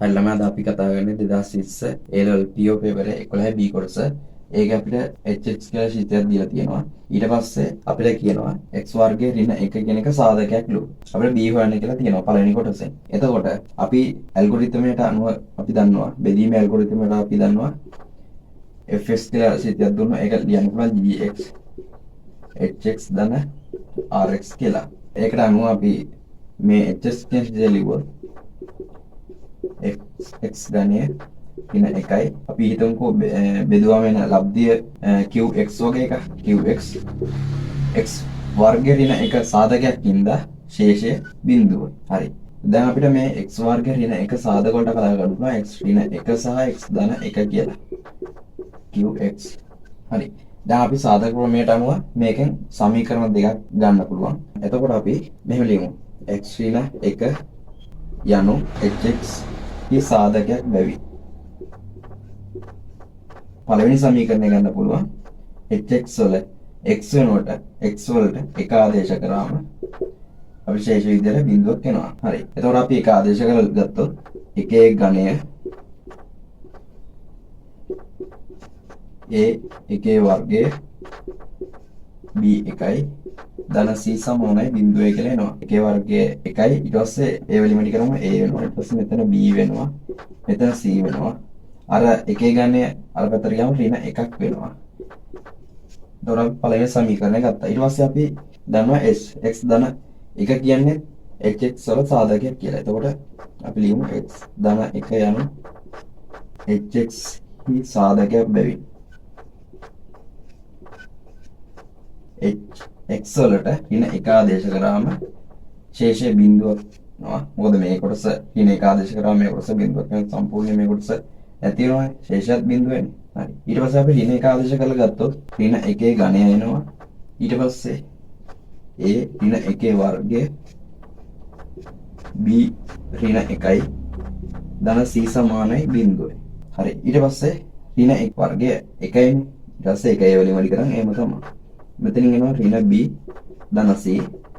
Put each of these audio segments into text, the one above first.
හැල්ලම අද අපි කතා කරන්නේ 2020 A level PO paper 11 B කොටස. ඒක අපිට HH කියලා ශීතයක් දීලා තියෙනවා. ඊට පස්සේ අපිට කියනවා x වර්ගයේ ඍණ 1 කියන එක සාධකයක් ලු. අපිට B හොයන්න කියලා තියෙනවා පළවෙනි කොටසෙන්. එතකොට අපි ඇල්ගොරිතමයට අනුව අපි දන්නවා බෙදීමේ ඇල්ගොරිතමයට අපි දන්නවා fx කියලා ශීතයක් දුන්නා. ඒක ලියන්න පුළුවන් gx hx ධන rx කියලා. ඒකට අනුව අපි මේ hx කියන ශීතය ලිව්වොත් x ගණය ඉන එකයි අපි හිතමුකෝ බෙදුවාම එන ලබ්ධිය qx වගේ එකක් qx x වර්ගය ඍණ එක සාධකයක් ඉඳලා ශේෂය බිඳුව. හරි. දැන් අපිට මේ x වර්ගය ඍණ එක සාධක වලට කතා කරනවා x ඍණ 1 සහ x ධන 1 කියලා. qx. හරි. දැන් අපි සාධක ක්‍රමයට අනුව මේකෙන් සමීකරණ දෙකක් ගන්න පුළුවන්. එතකොට අපි මෙහෙම ලියමු. x ඍණ 1 යනු hx की साधकයක් බැවි. පළවෙනි සමීකරණය ගන්න පුළුවන් hx වල x වෙනුවට x වලට එක ආදේශ කරාම අපි ශේෂ විදිහට බිඳුවක් එනවා. හරි. එතකොට අපි එක ආදේශ කරලා ගත්තොත් එකේ ඝණය a එකේ වර්ගය b එකයි ධන c සමානයි බිඳුවයි කියලා එනවා. එකේ වර්ගය එකයි ඊට පස්සේ a වලින් වැඩි කරාම a වෙනවා. ඊට පස්සේ මෙතන b වෙනවා. මෙතන c වෙනවා. අර එකේ ගණය අර පැත්තට ගියාම ඍණ එකක් වෙනවා. දොර පළවෙනි සමීකරණය ගත්තා. ඊට පස්සේ අපි දන්නවා x ධන එක කියන්නේ hx වල සාධකයක් කියලා. එතකොට අපි ලියමු x ධන 1 යනු hx හි සාධකයක් බැවින් x වලට ඍණ එක ආදේශ කරාම ශේෂය බිඳුවක් වෙනවා. මොකද මේ කොටස ඍණ එක ආදේශ කරාම මේ කොටස බිඳුවක් වෙන සම්පූර්ණයෙන් මේ කොටස නැති වෙනවා. ශේෂයත් බිඳුව වෙන්නේ. හරි. ඊට පස්සේ අපි ඍණ එක ආදේශ කරලා ගත්තොත් ඍණ එකේ ඝණය එනවා. ඊට පස්සේ a ඍණ එකේ වර්ගය b ඍණ එකයි ධන c සමානයි බිඳුවයි. හරි. ඊට පස්සේ ඍණ එක වර්ගය එකයිනේ. ඊට පස්සේ එකයි වලින් වැඩි කරන් එහෙම තමයි. මෙතනින් එනවා ඍණ b ධන c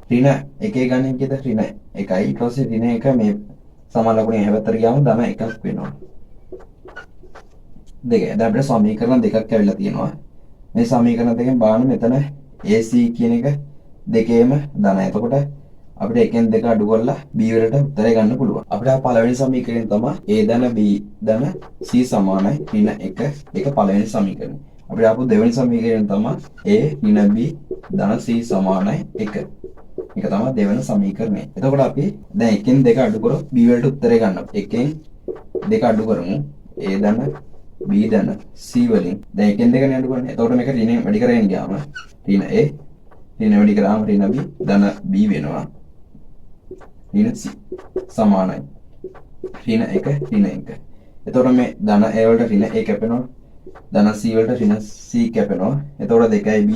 ඍණ එකේ ගණනය කියද ඍණ එකයි ඊට පස්සේ ඍණ එක මේ සමාන ලකුණේ හැවතර ගියාම ධන එකක් වෙනවා. දෙක. දැන් අපිට සමීකරණ දෙකක් ඇවිල්ලා තියෙනවා. මේ සමීකරණ දෙකෙන් බලන්න මෙතන ac කියන එක දෙකේම ධන. එතකොට අපිට එකෙන් දෙක අඩු කරලා b වලට උත්තරය ගන්න පුළුවන්. අපිට පළවෙනි සමීකරණය තමයි a ධන b ධන c සමානයි ඍණ 1 ඒක පළවෙනි සමීකරණය. අපිට ආපු දෙවෙනි සමීකරණය තමයි a ඍණ b ධන c සමානයි 1. මේක තමයි දෙවෙනි සමීකරණය. එතකොට අපි දැන් එකෙන් දෙක අඩු කරොත් b වලට උත්තරය ගන්න. එකෙන් දෙක අඩු කරමු a ධන b ධන c වලින්. දැන් එකෙන් දෙකනේ අඩු කරන්නේ. එතකොට මේක ඍණ වැඩි කරගෙන ගියාම ඍණ a ඍණ වැඩි කරාම ඍණ b ධන b වෙනවා. ඍණ c සමානයි ඍණ 1 ඍණ 1. එතකොට මේ ධන a වලට ඍණ a කැපෙනවා. ධන c වලට ඍණ c කැපෙනවා. එතකොට 2යි b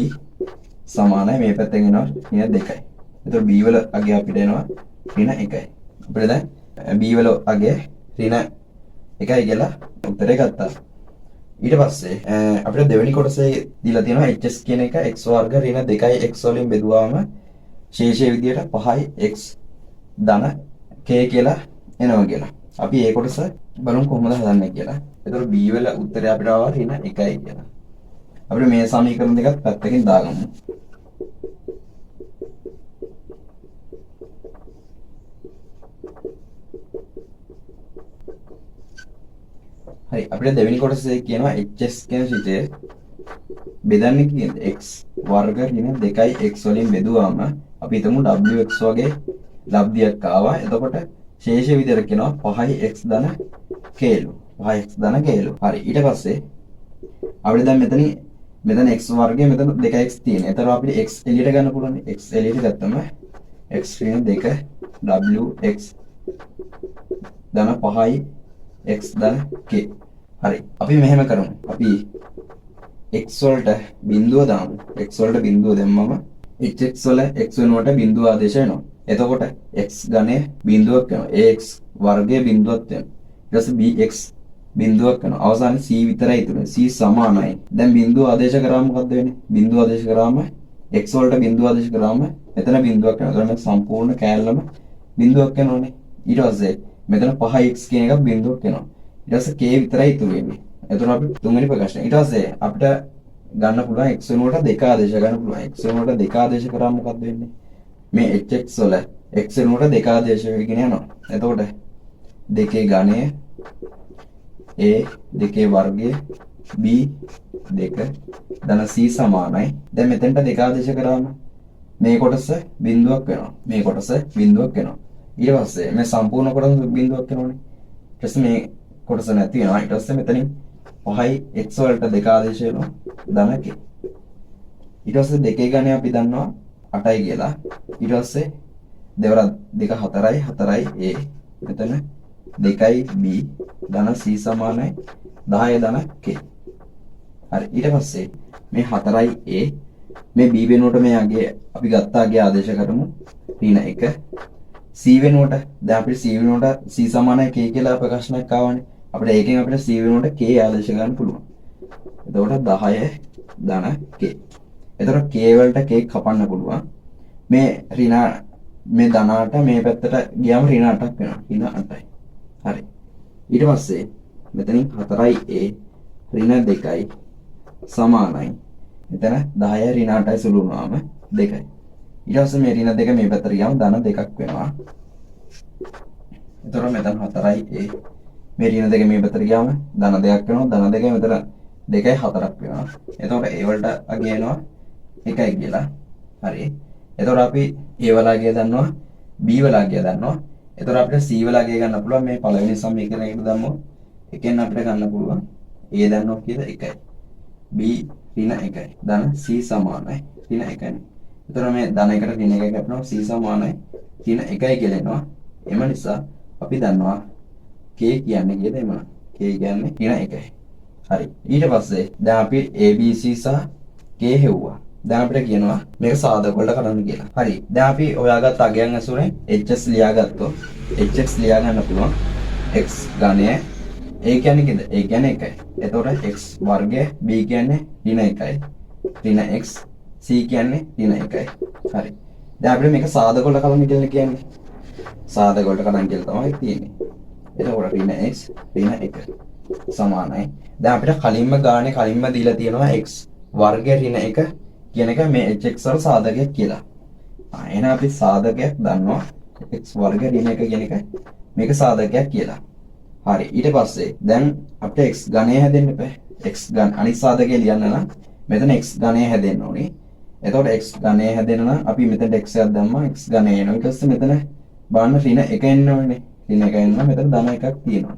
සමානයි මේ පැත්තෙන් එනවා ඍණ 2යි. එතකොට b වල අගය අපිට එනවා ඍණ 1යි. අපිට දැන් b වල අගය ඍණ 1යි කියලා උත්තරේ ගත්තා. ඊට පස්සේ අපිට දෙවෙනි කොටසේ දීලා තියෙනවා hs කියන එක x වර්ග ඍණ 2යි x වලින් බෙදුවාම ශේෂයේ විදියට 5යි x ධන k කියලා එනවා කියලා. අපි ඒ කොටස බලමු කොහොමද හදන්නේ කියලා. එතකොට b වල උත්තරය අපිට ආවා ඍණ 1යි කියලා. අපිට මේ සමීකරණ දෙකත් පැත්තකින් දාගමු. හරි. අපිට දෙවෙනි කොටසේ කියනවා hs කියන ශීතය බෙදන්නේ කියන්නේ x වර්ග ඍණ 2යි x වලින් බෙදුවාම අපි හිතමු wx වගේ ලබ්ධියක් ආවා. එතකොට ශේෂ විදිහට කියනවා 5යි x ධන kලු. 5x ධන kලු. හරි. ඊට පස්සේ අපිට දැන් මෙතන x වර්ගය මෙතන 2x තියෙනවා. ඒතර අපිට x එළියට ගන්න පුළුවන්. x එළියට ගත්තම x ඍණ 2 wx ධන 5යි x ධන k. හරි. අපි මෙහෙම කරමු. අපි x වලට බිඳුව දාමු. x වලට බිඳුව දැම්මම hx වල x වෙනුවට බිඳුව ආදේශ වෙනවා. එතකොට x ඝනය බිඳුවක් වෙනවා. ax වර්ගය බිඳුවක් වෙනවා. ඊට පස්සේ bx බිඳුවක් වෙනවා. අවසානයේ c විතරයි ඉතුරුනේ. c සමානයි. දැන් බිඳුව ආදේශ කරාම මොකද්ද වෙන්නේ? බිඳුව ආදේශ කරාම x වලට බිඳුව ආදේශ කරාම මෙතන බිඳුවක් වෙනවා. ඒතර මේ සම්පූර්ණ කෑල්ලම බිඳුවක් වෙනවනේ. ඊට පස්සේ මෙතන 5x කියන එක බිඳුවක් වෙනවා. ඊට පස්සේ k විතරයි ඉතුරු වෙන්නේ. එතකොට අපි තුන්වෙනි ප්‍රකාශනය. ඊට පස්සේ අපිට ගන්න පුළුවන් x වෙනුවට 2 ආදේශ ගන්න පුළුවන්. x වෙනුවට 2 ආදේශ කරාම මොකක්ද වෙන්නේ? මේ hx වල x වෙනුවට 2 ආදේශ වෙගෙන යනවා. එතකොට 2 ඝනය a 2 වර්ගය b 2 ධන c සමානයි. දැන් මෙතෙන්ට 2 ආදේශ කරාම මේ කොටස බිඳුවක් වෙනවා. මේ කොටස බිඳුවක් වෙනවා. ඊට පස්සේ මේ සම්පූර්ණ කොටස බිඳුවක් වෙනවනේ. ඊට පස්සේ මේ කොටස නැති වෙනවා. ඊට පස්සේ මෙතනින් 5යි x වලට 2 ආදේශ වෙනවා ධන k. ඊට පස්සේ 2 ඝනය අපි දන්නවා 8යි කියලා. ඊට පස්සේ දෙවරක් 2 4යි 4යි a මෙතන 2යි b ධන c සමානයි 10 ධන k. හරි. ඊට පස්සේ මේ 4යි a මේ b වෙනුවට මේ අගේ අපි ගත්තාගේ ආදේශ කරමු ඍණ 1 c වෙනුවට දැන් අපිට c වෙනුවට c සමානයි k කියලා ප්‍රකාශනයක් ආවනේ. අපිට ඒකෙන් අපිට c වෙනුවට k ආදේශ ගන්න පුළුවන්. එතකොට 10 ධන k. එතකොට k වලට k කපන්න පුළුවන්. මේ ඍණ මේ ධන 8 මේ පැත්තට ගියාම ඍණ 8ක් වෙනවා. ඍණ 8යි. හරි. ඊට පස්සේ මෙතනින් 4යි a ඍණ 2යි සමානයි. මෙතන 10 ඍණ 8යි සුළු වුණාම 2යි. ඊට පස්සේ මේ ඍණ 2 මේ පැත්තට ගියාම ධන 2ක් වෙනවා. එතකොට මෙතන 4යි a මේ ඍණ 2 මේ පැත්තට ගියාම ධන 2ක් වෙනවා. ධන 2 මෙතන 2යි 4ක් වෙනවා. එතකොට a වලට අගය වෙනවා 1යි කියලා. හරි. එතකොට අපි a වල අගය දන්නවා b වල අගය දන්නවා. එතකොට අපිට c වල අගය ගන්න පුළුවන් මේ පළවෙනි සමීකරණයට දාමු. එකෙන් අපිට ගන්න පුළුවන් a දන්නවා කීයද 1යි. b ඍණ 1යි. ධන c සමානයි ඍණ 1යි. එතකොට මේ ධන 1ට ඍණ 1 කැපෙනවා c සමානයි ඍණ 1යි කියලා එනවා. එම නිසා අපි දන්නවා k කියන්නේ කීයද එමනම්. k කියන්නේ ඍණ 1යි. හරි. ඊට පස්සේ දැන් අපි abc සහ k හෙව්වා. දැන් අපිට කියනවා මේක සාධක වලට කරන්න කියලා. හරි. දැන් අපි හොයාගත් අගයන් ඇසුරෙන් hs ලියාගත්තොත් hx ලියා ගන්න පුළුවන් x ඝනය a කියන්නේ කීයද? a කියන්නේ 1යි. එතකොට x වර්ගය b කියන්නේ ඍණ 1යි. ඍණ x c කියන්නේ ඍණ 1යි. හරි. දැන් අපිට මේක සාධක වලට කරන්න කියලා කියන්නේ. සාධක වලට කරන්න කියලා තමයි තියෙන්නේ. එතකොට ඍණ x ඍණ 1 සමානයි. දැන් අපිට කලින්ම දීලා තියෙනවා x වර්ගය ඍණ 1 කියන එක මේ hx වල සාධකයක් කියලා. එහෙනම් අපි සාධකයක් දන්නවා x වර්ග ඍණ 1 කියන එක මේක සාධකයක් කියලා. හරි. ඊට පස්සේ දැන් අපිට x ඝනය හැදෙන්න බෑ. x ඝන අනිත් සාධකය ලියන්න නම් මෙතන x ඝනය හැදෙන්න ඕනේ. එතකොට x ඝනය හැදෙන්න නම් අපි මෙතනට x එකක් දැම්මා x ඝනය එනවා. ඊට පස්සේ මෙතන බලන්න ඍණ 1 එන්න ඕනේ. ඍණ 1 එන්න මෙතන ධන 1ක් තියෙනවා.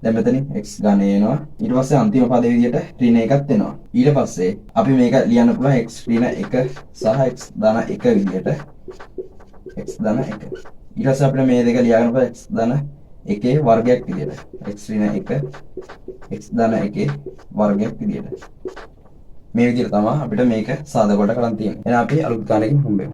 දැන් මෙතනින් x ඝනය එනවා. ඊට පස්සේ අන්තිම පදේ විදිහට ඍණ 1ක් එනවා. ඊට පස්සේ අපි මේක ලියන්න පුළුවන් x ඍණ 1 සහ x ධන 1 විදිහට x ධන 1. ඊට පස්සේ අපිට මේ දෙක ලියා ගන්න පුළුවන් x ධන 1 වර්ගයක් විදිහට. x ඍණ 1 x ධන 1 වර්ගයක් විදිහට. මේ විදිහට තමයි අපිට මේක සාධක කොට කරන් තියෙන්නේ. එහෙනම් අපි අලුත් ගානකින් හම්බෙමු.